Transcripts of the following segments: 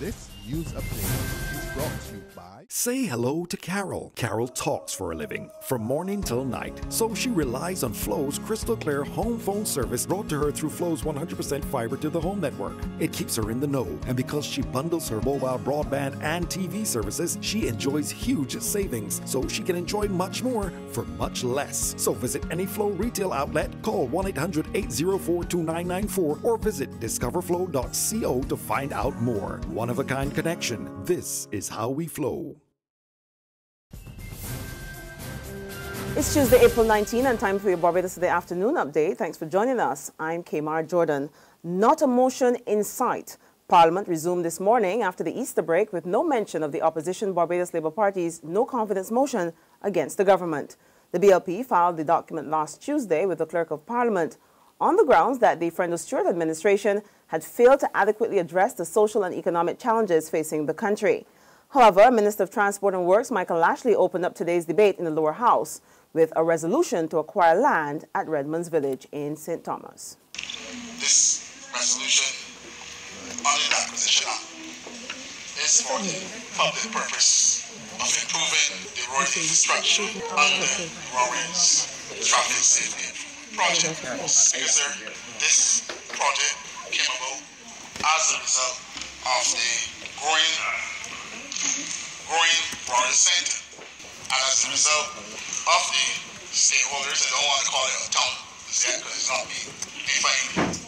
This news update is brought to you by... Say hello to Carol. Carol talks for a living, from morning till night. So she relies on Flow's crystal clear home phone service brought to her through Flow's 100% fiber to the home network. It keeps her in the know, and because she bundles her mobile broadband and TV services, she enjoys huge savings, so she can enjoy much more for much less. So visit any Flow retail outlet, call 1-800-804-2994, or visit discoverflow.co to find out more. One-of-a-kind connection. This is how we flow. It's Tuesday, April 19, and time for your Barbados Today afternoon update. Thanks for joining us. I'm Kamar Jordan. Not a motion in sight. Parliament resumed this morning after the Easter break with no mention of the opposition Barbados Labour Party's no-confidence motion against the government. The BLP filed the document last Tuesday with the Clerk of Parliament on the grounds that the Friend of Stewart administration had failed to adequately address the social and economic challenges facing the country. However, Minister of Transport and Works Michael Lashley opened up today's debate in the lower house with a resolution to acquire land at Redmond's Village in St. Thomas. This resolution under the Acquisition Act is for the public purpose of improving the road infrastructure under the Roads Traffic Safety Project. Because this project came about as a result of the growing Roads Centre, and as a result of the stakeholders, I don't want to call it a town because it's not being defined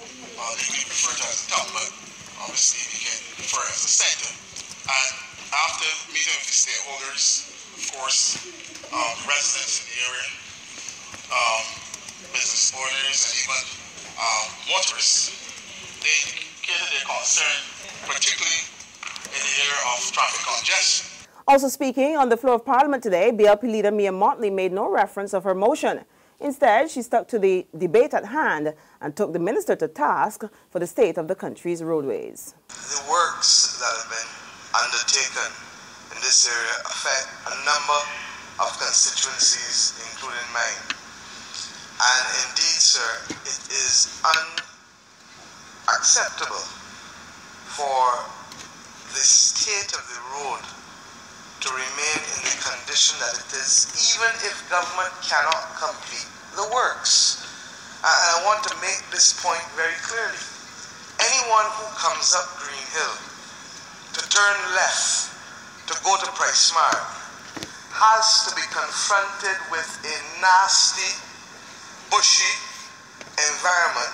legally referred to as a town, but obviously we can refer it as a centre. And after meeting with the stakeholders, of course, residents in the area, business owners, and even motorists, they indicated their concern, particularly in the area of traffic congestion. Also speaking on the floor of Parliament today, BLP leader Mia Motley made no reference of her motion. Instead, she stuck to the debate at hand and took the minister to task for the state of the country's roadways. The works that have been undertaken in this area affect a number of constituencies, including mine. And indeed, sir, it is unacceptable for the state of the road to remain in the condition that it is, even if government cannot complete the works. And I want to make this point very clearly. Anyone who comes up Green Hill to turn left to go to Price Mart has to be confronted with a nasty, bushy environment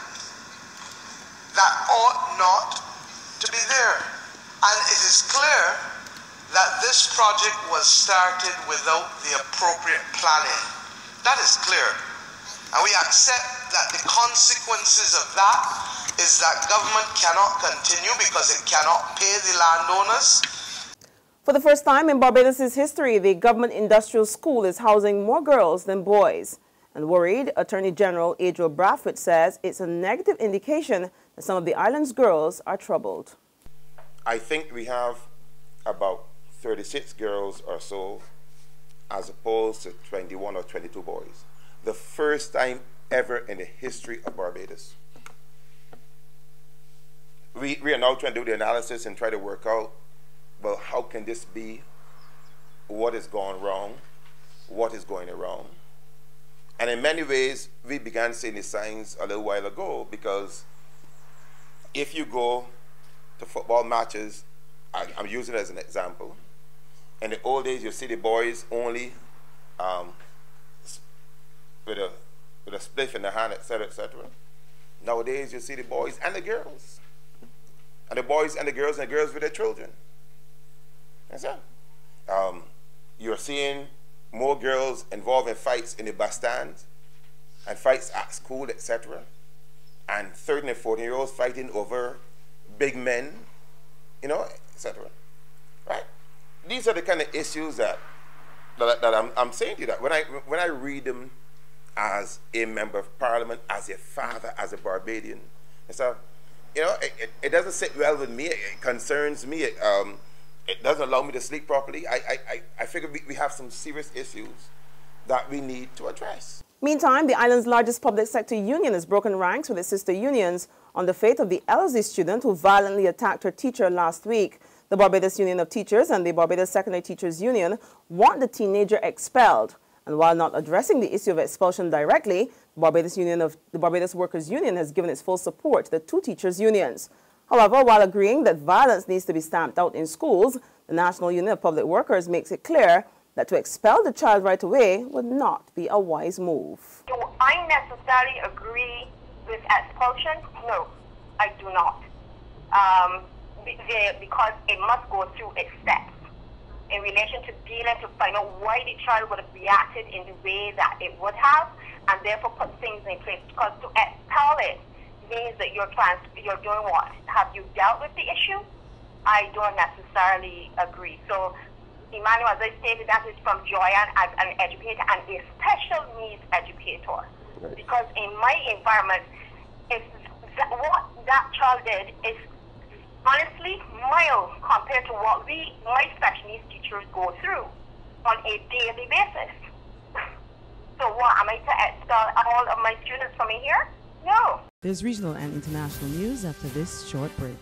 that ought not to be there. And it is clear that this project was started without the appropriate planning. That is clear. And we accept that the consequences of that is that government cannot continue because it cannot pay the landowners. For the first time in Barbados' history, the government industrial school is housing more girls than boys. And worried, Attorney General Adriel Bradford says it's a negative indication that some of the island's girls are troubled. I think we have about 36 girls or so, as opposed to 21 or 22 boys. The first time ever in the history of Barbados. We are now trying to do the analysis and try to work out, well, how can this be? What is going wrong? What is going wrong? And in many ways, we began seeing the signs a little while ago, because if you go to football matches, I'm using it as an example. In the old days, you see the boys only with a spliff in the hand, etc., etc. Nowadays, you see the boys and the girls, and the boys and the girls with their children. That's it. You're seeing more girls involved in fights in the bus stands and fights at school, etc. And 13 and 14-year-olds fighting over big men, you know, etc. Right? These are the kind of issues that I'm saying to you, that when I read them as a member of Parliament, as a father, as a Barbadian, so you know, it doesn't sit well with me. It concerns me. It doesn't allow me to sleep properly. I figure we have some serious issues that we need to address. Meantime, the island's largest public sector union has broken ranks with its sister unions on the fate of the LSE student who violently attacked her teacher last week. The Barbados Union of Teachers and the Barbados Secondary Teachers Union want the teenager expelled. And while not addressing the issue of expulsion directly, the Barbados Workers Union has given its full support to the two teachers' unions. However, while agreeing that violence needs to be stamped out in schools, the National Union of Public Workers makes it clear that to expel the child right away would not be a wise move. Do I necessarily agree with expulsion? No, I do not. Because it must go through its steps in relation to dealing to find out why the child would have reacted in the way that it would have, and therefore put things in place. Because to expel it means that you're doing what? Have you dealt with the issue? I don't necessarily agree. So, Emmanuel, as I stated, that is from Joyanne as an educator and a special needs educator. Right. Because in my environment, what that child did is honestly mild compared to what my special needs teachers go through on a daily basis. So what, am I to expel all of my students from here? No. There's regional and international news after this short break.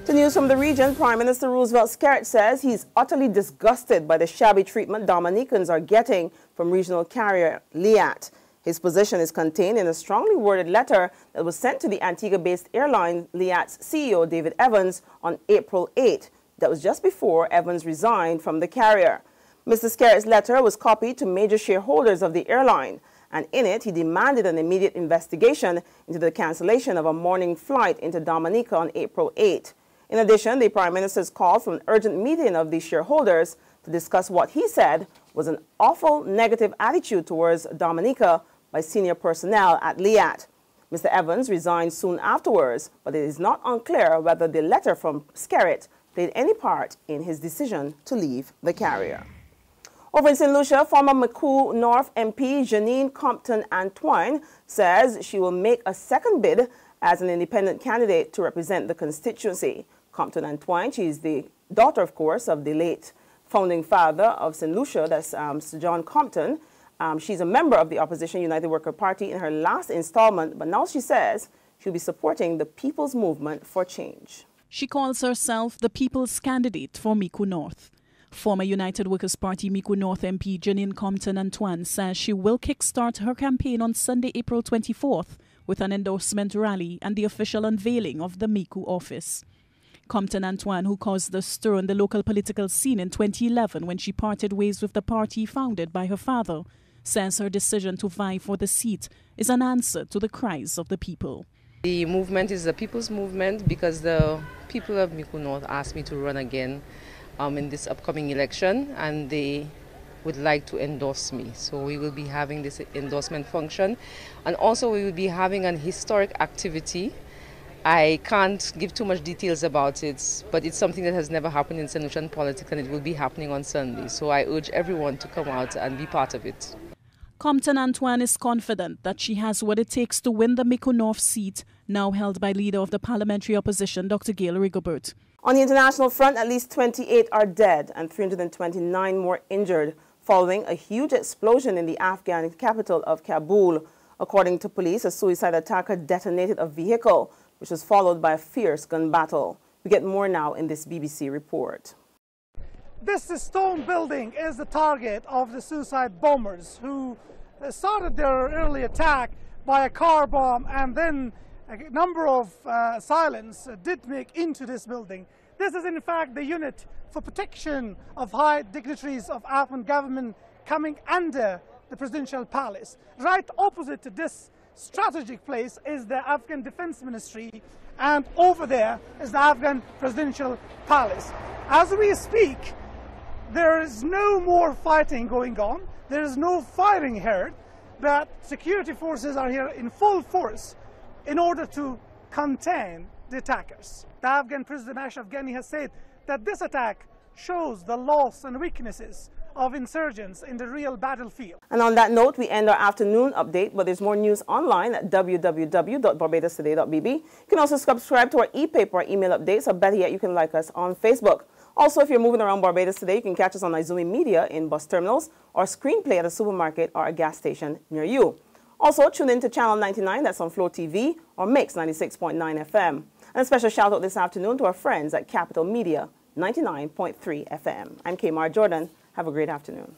To news from the region, Prime Minister Roosevelt Skerrit says he's utterly disgusted by the shabby treatment Dominicans are getting from regional carrier LIAT. His position is contained in a strongly worded letter that was sent to the Antigua-based airline LIAT's CEO David Evans on April 8. That was just before Evans resigned from the carrier. Mr. Skerrit's letter was copied to major shareholders of the airline, and in it he demanded an immediate investigation into the cancellation of a morning flight into Dominica on April 8. In addition, the Prime Minister's called for an urgent meeting of the shareholders to discuss what he said was an awful negative attitude towards Dominica by senior personnel at LIAT. Mr. Evans resigned soon afterwards, but it is not unclear whether the letter from Skerrit played any part in his decision to leave the carrier. Over in St. Lucia, former Micoud North MP Janine Compton-Antoine says she will make a second bid as an independent candidate to represent the constituency. Compton-Antoine, she is the daughter, of course, of the late founding father of St. Lucia, that's Sir John Compton. She's a member of the opposition United Worker Party in her last installment, but now she says she'll be supporting the People's Movement for Change. She calls herself the People's Candidate for Micoud North. Former United Workers Party Micoud North MP Janine Compton-Antoine says she will kickstart her campaign on Sunday, April 24th, with an endorsement rally and the official unveiling of the Micoud office. Compton-Antoine, who caused the stir on the local political scene in 2011 when she parted ways with the party founded by her father, says her decision to vie for the seat is an answer to the cries of the people. The movement is the people's movement because the people of Micoud North asked me to run again in this upcoming election, and they would like to endorse me. So we will be having this endorsement function, and also we will be having an historic activity. I can't give too much details about it, but it's something that has never happened in St. Lucian politics, and it will be happening on Sunday. So I urge everyone to come out and be part of it. Compton-Antoine is confident that she has what it takes to win the Micoud North seat, now held by leader of the parliamentary opposition, Dr. Gail Rigobert. On the international front, at least 28 are dead and 329 more injured following a huge explosion in the Afghan capital of Kabul. According to police, a suicide attacker detonated a vehicle, which was followed by a fierce gun battle. We get more now in this BBC report. This stone building is the target of the suicide bombers who started their early attack by a car bomb, and then a number of assailants did make into this building. This is in fact the unit for protection of high dignitaries of Afghan government coming under the presidential palace. Right opposite to this strategic place is the Afghan Defense Ministry, and over there is the Afghan presidential palace. As we speak, there is no more fighting going on. There is no firing heard, but security forces are here in full force in order to contain the attackers. The Afghan President Ashraf Ghani has said that this attack shows the loss and weaknesses of insurgents in the real battlefield. And on that note, we end our afternoon update, but there's more news online at www.barbadostoday.bb. You can also subscribe to our e-paper, our email updates, or better yet, you can like us on Facebook. Also, if you're moving around Barbados today, you can catch us on Izumi Media in bus terminals or screenplay at a supermarket or a gas station near you. Also, tune in to Channel 99, that's on Flow TV, or Mix 96.9 FM. And a special shout out this afternoon to our friends at Capital Media 99.3 FM. I'm Kamar Jordan. Have a great afternoon.